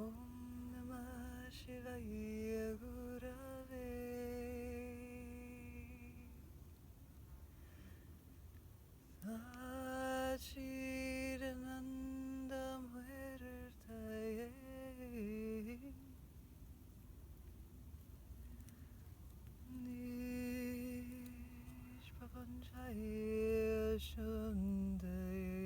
Om Namah Shivaya Gurave Sachidanandam Vedartaye Nishpapanchaya Shandaye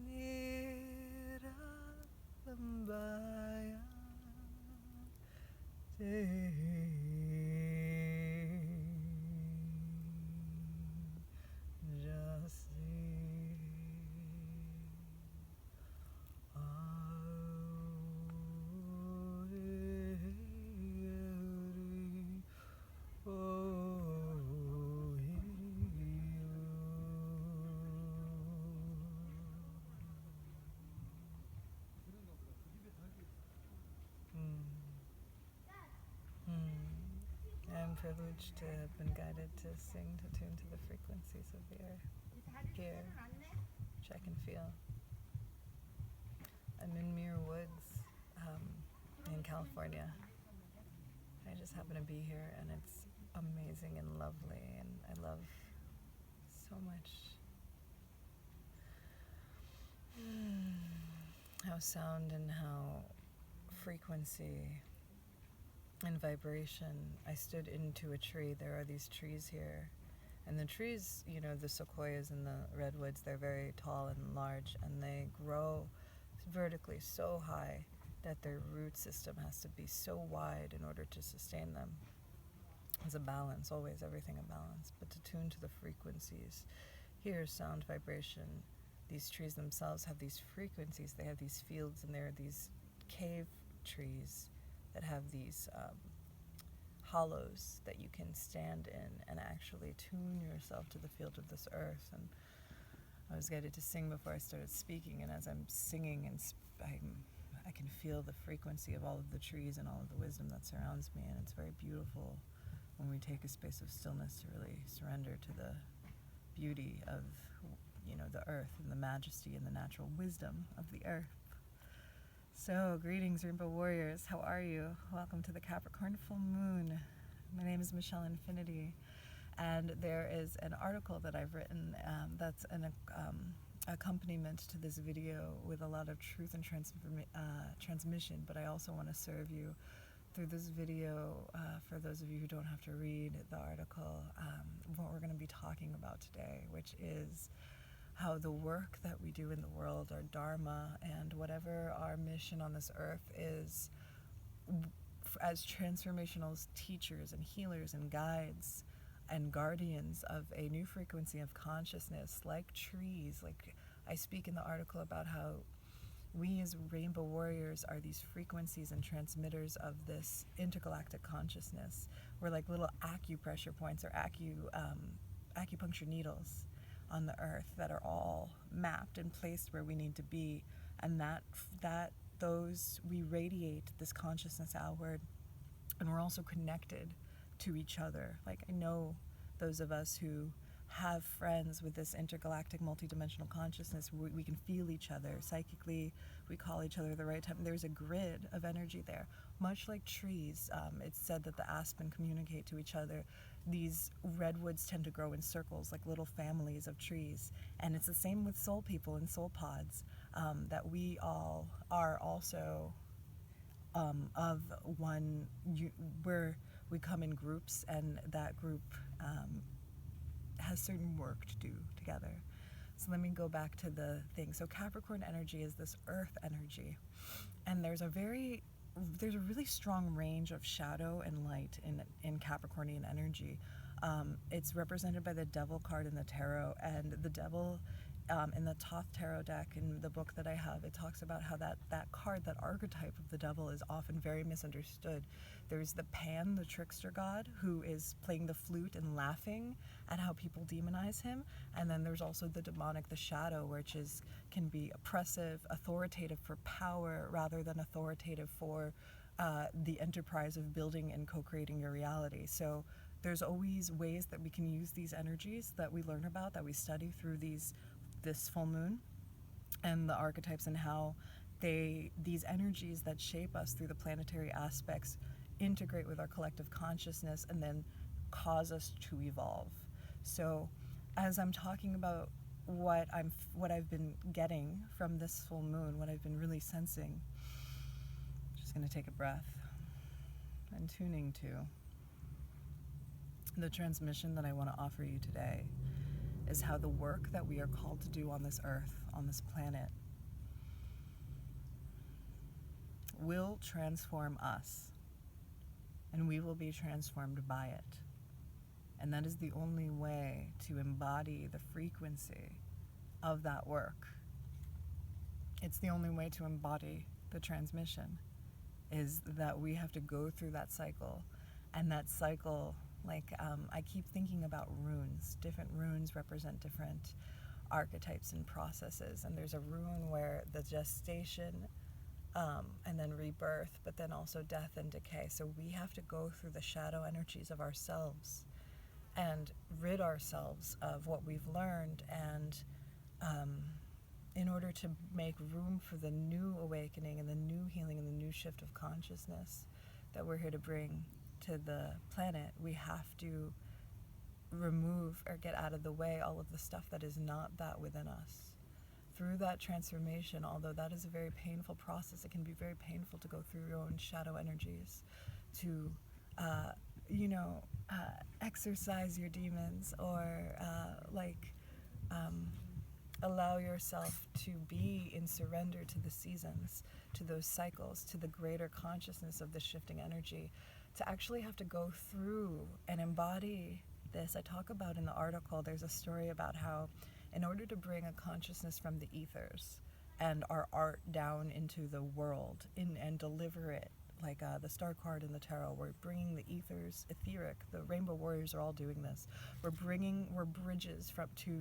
Niralambaya Te Jasi I'm privileged to have been guided to sing to tune to the frequencies of the earth here, which I can feel. I'm in Muir Woods in California. I just happen to be here, and it's amazing and lovely, and I love so much how sound and how frequency and vibration. I stood into a tree. There are these trees here, and the trees, you know, the sequoias and the redwoods, they're very tall and large, and they grow vertically so high that their root system has to be so wide in order to sustain them. It's a balance, always everything a balance, but to tune to the frequencies. Here, sound, vibration, these trees themselves have these frequencies. They have these fields, and there are these cave trees that have these hollows that you can stand in and actually tune yourself to the field of this earth. And I was guided to sing before I started speaking, and as I'm singing, and I can feel the frequency of all of the trees and all of the wisdom that surrounds me, and it's very beautiful when we take a space of stillness to really surrender to the beauty of, you know, the earth and the majesty and the natural wisdom of the earth. So, greetings, Rainbow Warriors. How are you? Welcome to the Capricorn full moon. My name is Michelle Infinity, and there is an article that I've written that's an accompaniment to this video with a lot of truth and transmission, but I also want to serve you through this video, for those of you who don't have to read the article, what we're going to be talking about today, which is how the work that we do in the world, our Dharma, and whatever our mission on this earth is, as transformational teachers and healers and guides and guardians of a new frequency of consciousness, like trees. Like I speak in the article about how we as Rainbow Warriors are these frequencies and transmitters of this intergalactic consciousness. We're like little acupressure points or acupuncture needles on the earth that are all mapped and placed where we need to be, and we radiate this consciousness outward, and we're also connected to each other. Like, I know those of us who have friends with this intergalactic multidimensional consciousness, we can feel each other psychically, we call each other at the right time. There's a grid of energy there, much like trees. It's said that the aspen communicate to each other. These redwoods tend to grow in circles, like little families of trees, and it's the same with soul people and soul pods, that we all are also of one, where we come in groups, and that group has certain work to do together. So let me go back to the thing. So Capricorn energy is this earth energy, and there's a really strong range of shadow and light in Capricornian energy. It's represented by the devil card in the tarot, and the devil in the Thoth tarot deck, in the book that I have, it talks about how that card, that archetype of the devil, is often very misunderstood. There's the Pan, the trickster god, who is playing the flute and laughing at how people demonize him, and then there's also the demonic, the shadow, which can be oppressive, authoritative for power rather than authoritative for the enterprise of building and co-creating your reality. So there's always ways that we can use these energies that we learn about, that we study through this full moon, and the archetypes, and how these energies that shape us through the planetary aspects integrate with our collective consciousness and then cause us to evolve. So as I'm talking about what I've been getting from this full moon, what I've been really sensing, I'm just going to take a breath and tuning to the transmission that I want to offer you today is how the work that we are called to do on this earth, on this planet, will transform us, and we will be transformed by it. And that is the only way to embody the frequency of that work. It's the only way to embody the transmission, is that we have to go through that cycle. And that cycle, I keep thinking about runes. Different runes represent different archetypes and processes. And there's a rune where the gestation, and then rebirth, but then also death and decay. So we have to go through the shadow energies of ourselves and rid ourselves of what we've learned, and in order to make room for the new awakening and the new healing and the new shift of consciousness that we're here to bring to the planet, we have to remove or get out of the way all of the stuff that is not that within us. Through that transformation, although that is a very painful process, it can be very painful to go through your own shadow energies, to exercise your demons, or allow yourself to be in surrender to the seasons, to those cycles, to the greater consciousness of the shifting energy, to actually have to go through and embody this. I talk about in the article, there's a story about how in order to bring a consciousness from the ethers and our art down into the world and deliver it, like the star card in the tarot, we're bringing the ethers, etheric. The rainbow warriors are all doing this. We're bridges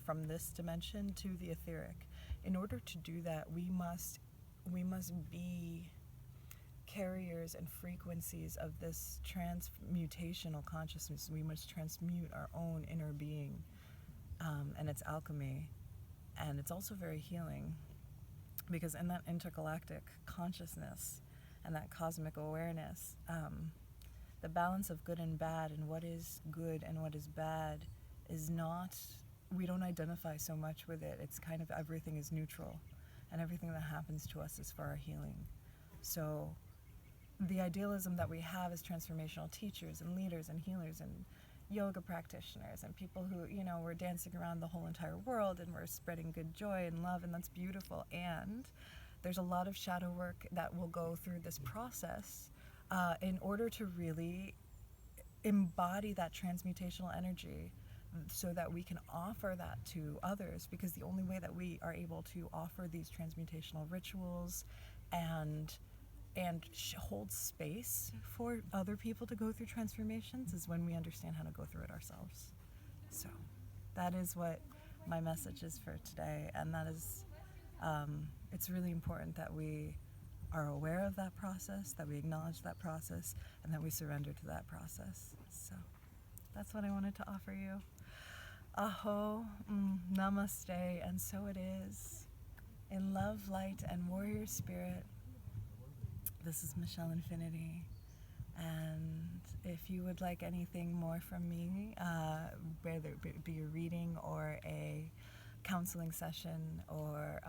from this dimension to the etheric. In order to do that, we must be carriers and frequencies of this transmutational consciousness. We must transmute our own inner being, and it's alchemy, and it's also very healing, because in that intergalactic consciousness and that cosmic awareness, the balance of good and bad, and what is good and what is bad, is not, we don't identify so much with it. It's kind of everything is neutral, and everything that happens to us is for our healing. So the idealism that we have as transformational teachers and leaders and healers and yoga practitioners and people who, we're dancing around the whole entire world and we're spreading good joy and love, and that's beautiful. And there's a lot of shadow work that will go through this process in order to really embody that transmutational energy, so that we can offer that to others, because the only way that we are able to offer these transmutational rituals and hold space for other people to go through transformations is when we understand how to go through it ourselves. So that is what my message is for today, and that is, it's really important that we are aware of that process, that we acknowledge that process, and that we surrender to that process. So that's what I wanted to offer you. Aho, namaste, and so it is. In love, light, and warrior spirit, this is Michelle Infinity, and if you would like anything more from me, whether it be a reading or a counseling session or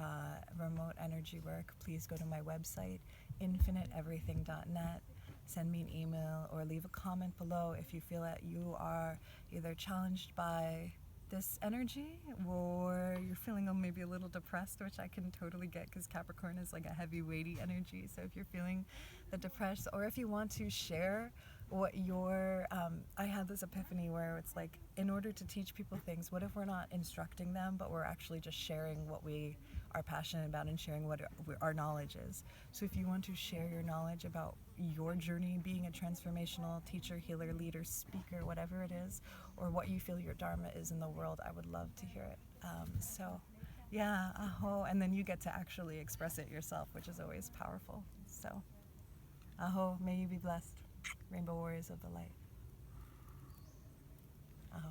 remote energy work, please go to my website, infiniteeverything.net. Send me an email or leave a comment below if you feel that you are either challenged by this energy, or you're feeling maybe a little depressed, which I can totally get, because Capricorn is like a heavy, weighty energy. So if you're feeling the depressed, or if you want to share what your I had this epiphany where it's like, in order to teach people things, what if we're not instructing them, but we're actually just sharing what we are passionate about and sharing what our knowledge is. So if you want to share your knowledge about your journey being a transformational teacher, healer, leader, speaker, whatever it is, or what you feel your Dharma is in the world, I would love to hear it. So yeah, aho, and then you get to actually express it yourself, which is always powerful. So aho, may you be blessed, Rainbow Warriors of the Light. Aho.